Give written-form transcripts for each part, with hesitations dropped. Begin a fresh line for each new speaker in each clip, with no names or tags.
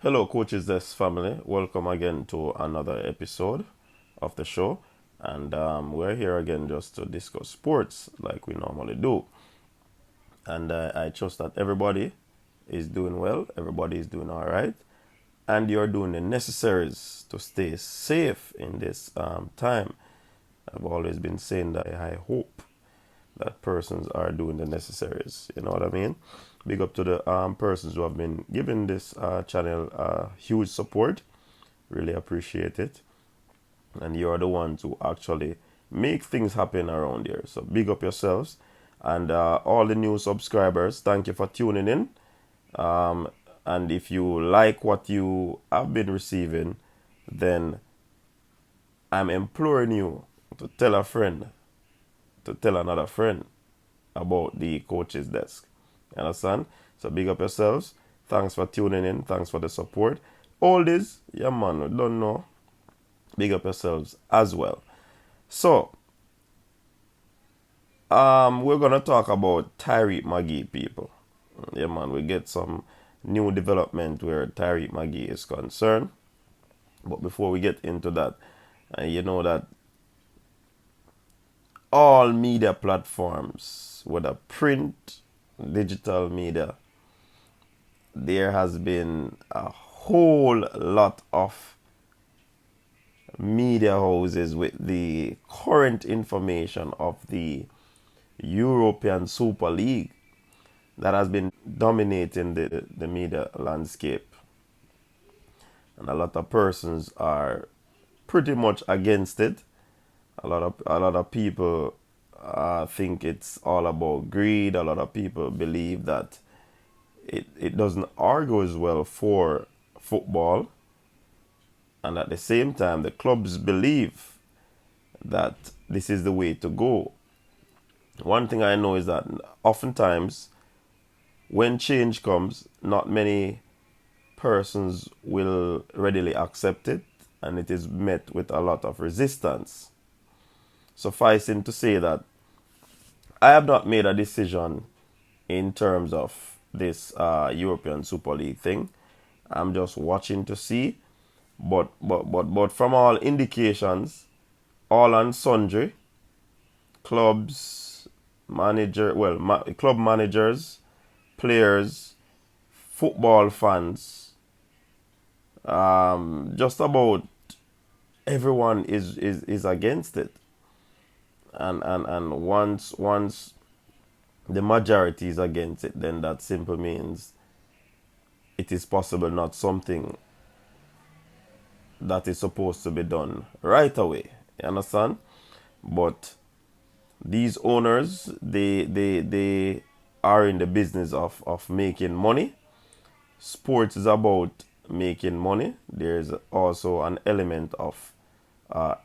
Hello, Coaches Desk family. Welcome again to another episode of the show. And we're here again just to discuss sports like we normally do. And I trust that everybody is doing well, everybody is doing all right, and you're doing the necessaries to stay safe in this time. I've always been saying that I hope that persons are doing the necessaries. You know what I mean? Big up to the persons who have been giving this channel huge support. Really appreciate it. And you're the ones who actually make things happen around here. So big up yourselves. And all the new subscribers, thank you for tuning in. And if you like what you have been receiving, then I'm imploring you to tell a friend, to tell another friend about the Coach's Desk. You understand? So big up yourselves. Thanks for tuning in. Thanks for the support. All this, yeah man, we don't know. Big up yourselves as well. So, we're gonna talk about Tyreek Magee, people. Yeah man, we get some new development where Tyreek Magee is concerned. But before we get into that, you know that all media platforms, whether print, digital media, there has been a whole lot of media houses with the current information of the European Super League that has been dominating the media landscape. And a lot of persons are pretty much against it. A lot of people think it's all about greed. A lot of people believe that it doesn't argue as well for football. And at the same time, the clubs believe that this is the way to go. One thing I know is that oftentimes when change comes, not many persons will readily accept it, and it is met with a lot of resistance. Sufficing to say that I have not made a decision in terms of this European Super League thing. I'm just watching to see. But from all indications, all and sundry, clubs, club managers, players, football fans, just about everyone is against it. And once the majority is against it, then that simply means it is possible not something that is supposed to be done right away. You understand? But these owners, they are in the business of making money. Sports is about making money. There's also an element of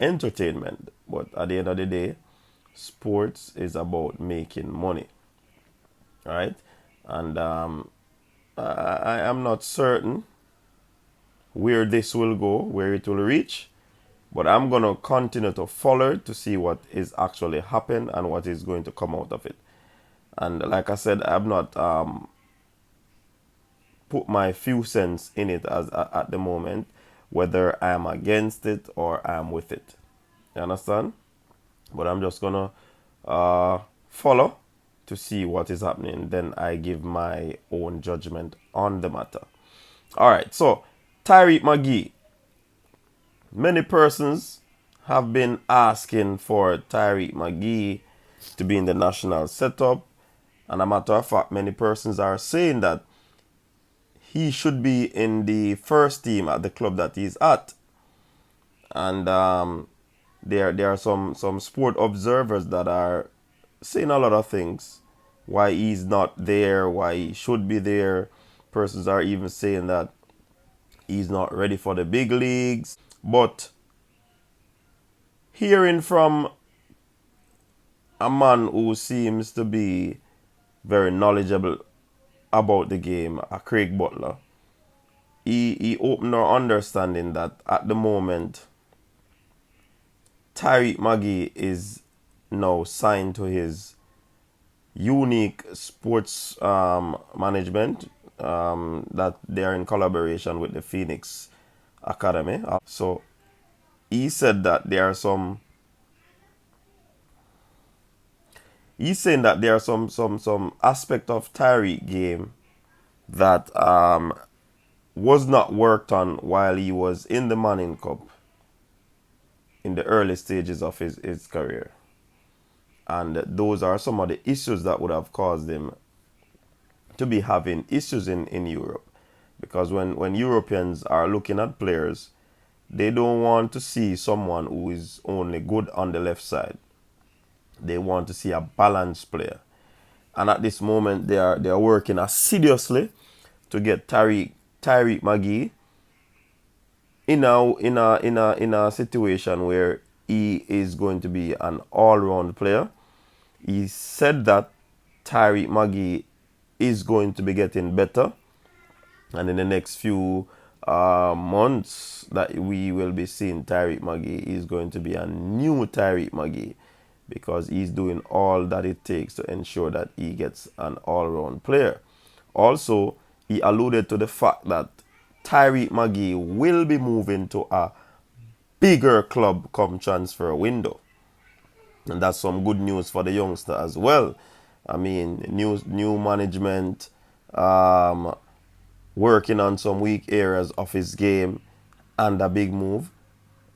entertainment. But at the end of the day, sports is about making money. Right? And I am not certain where this will go, where it will reach. But I'm going to continue to follow it to see what is actually happening and what is going to come out of it. And like I said, I have not put my few cents in it as at the moment, whether I am against it or I am with it. You understand? But I'm just going to follow to see what is happening. Then I give my own judgment on the matter. All right, so Tyreek Magee. Many persons have been asking for Tyreek Magee to be in the national setup. And a matter of fact, many persons are saying that he should be in the first team at the club that he's at. And there are some sport observers that are saying a lot of things. Why he's not there, why he should be there. Persons are even saying that he's not ready for the big leagues. But hearing from a man who seems to be very knowledgeable about the game, a Craig Butler, he opened our understanding that at the moment, Tyreek Magee is now signed to his unique sports management, that they are in collaboration with the Phoenix Academy. So he said that there are some. He's saying that there are some aspect of Tyreek game that was not worked on while he was in the Manning Cup in the early stages of his career. And those are some of the issues that would have caused him to be having issues in Europe. Because when Europeans are looking at players, they don't want to see someone who is only good on the left side. They want to see a balanced player. And at this moment, they are working assiduously to get Tyreek Magee in a situation where he is going to be an all-round player. He said that Tyreek Magee is going to be getting better, and in the next few months that we will be seeing Tyreek Magee is going to be a new Tyreek Magee, because he's doing all that it takes to ensure that he gets an all-round player. Also, he alluded to the fact that Tyreek Magee will be moving to a bigger club come transfer window. And that's some good news for the youngster as well. I mean, new management, working on some weak areas of his game, and a big move.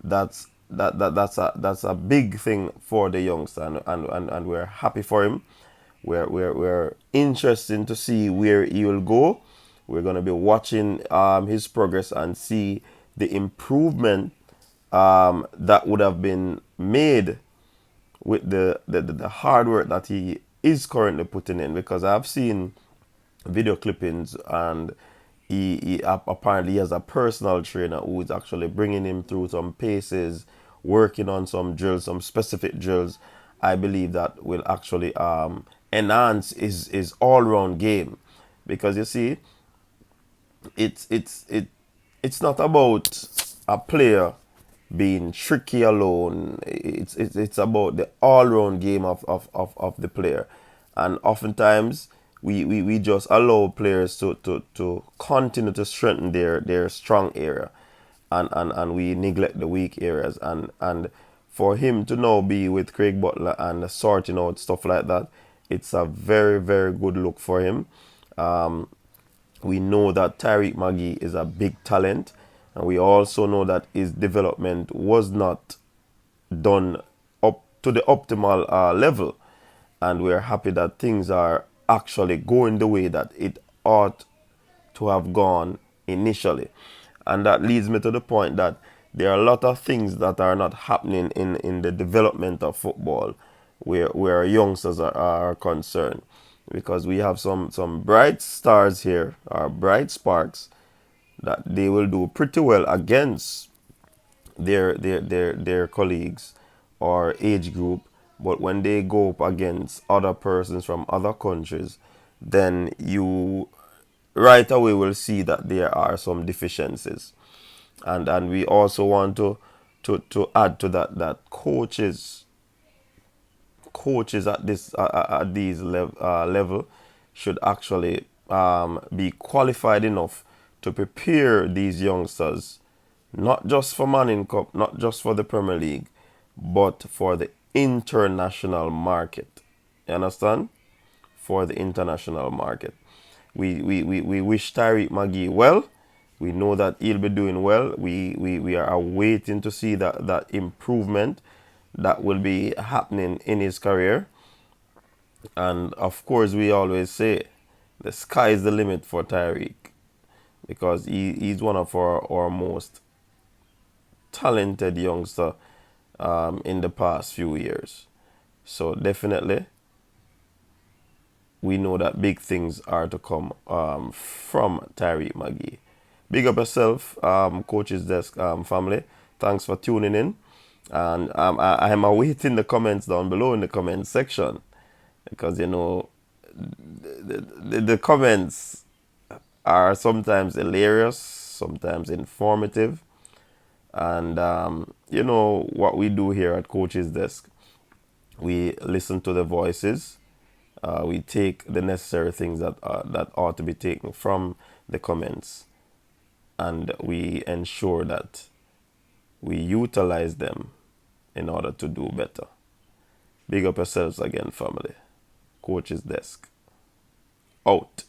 That's a big thing for the youngster, and we're happy for him. We're interested to see where he will go. We're going to be watching his progress and see the improvement that would have been made with the hard work that he is currently putting in, because I've seen video clippings, and he apparently he has a personal trainer who is actually bringing him through some paces, working on some drills, some specific drills. I believe that will actually enhance his all-round game, because you see, it's not about a player being tricky alone. It's about the all round game of the player. And oftentimes we just allow players to continue to strengthen their strong area, and we neglect the weak areas. And for him to now be with Craig Butler and sorting out stuff like that, it's a very, very good look for him. We know that Tyreek Magee is a big talent, and we also know that his development was not done up to the optimal level. And we're happy that things are actually going the way that it ought to have gone initially. And that leads me to the point that there are a lot of things that are not happening in the development of football where youngsters are concerned. Because we have some bright stars here, or bright sparks, that they will do pretty well against their colleagues or age group, but when they go up against other persons from other countries, then you right away will see that there are some deficiencies. And we also want to add to that coaches at this at these level should actually be qualified enough to prepare these youngsters, not just for Manning Cup, not just for the Premier League, but for the international market. You understand? For the international market. We wish Tyreek Magee well. We know that he'll be doing well. We are awaiting to see that improvement that will be happening in his career. And of course, we always say the sky is the limit for Tyreek, because he's one of our most talented youngster in the past few years. So definitely, we know that big things are to come from Tyreek Magee. Big up yourself, Coach's Desk family. Thanks for tuning in. And I am awaiting the comments down below in the comment section, because the comments are sometimes hilarious, sometimes informative. And what we do here at Coach's Desk, we listen to the voices, We take the necessary things that ought to be taken from the comments, and we ensure that we utilize them in order to do better. Big up yourselves again, family. Coach's Desk. Out.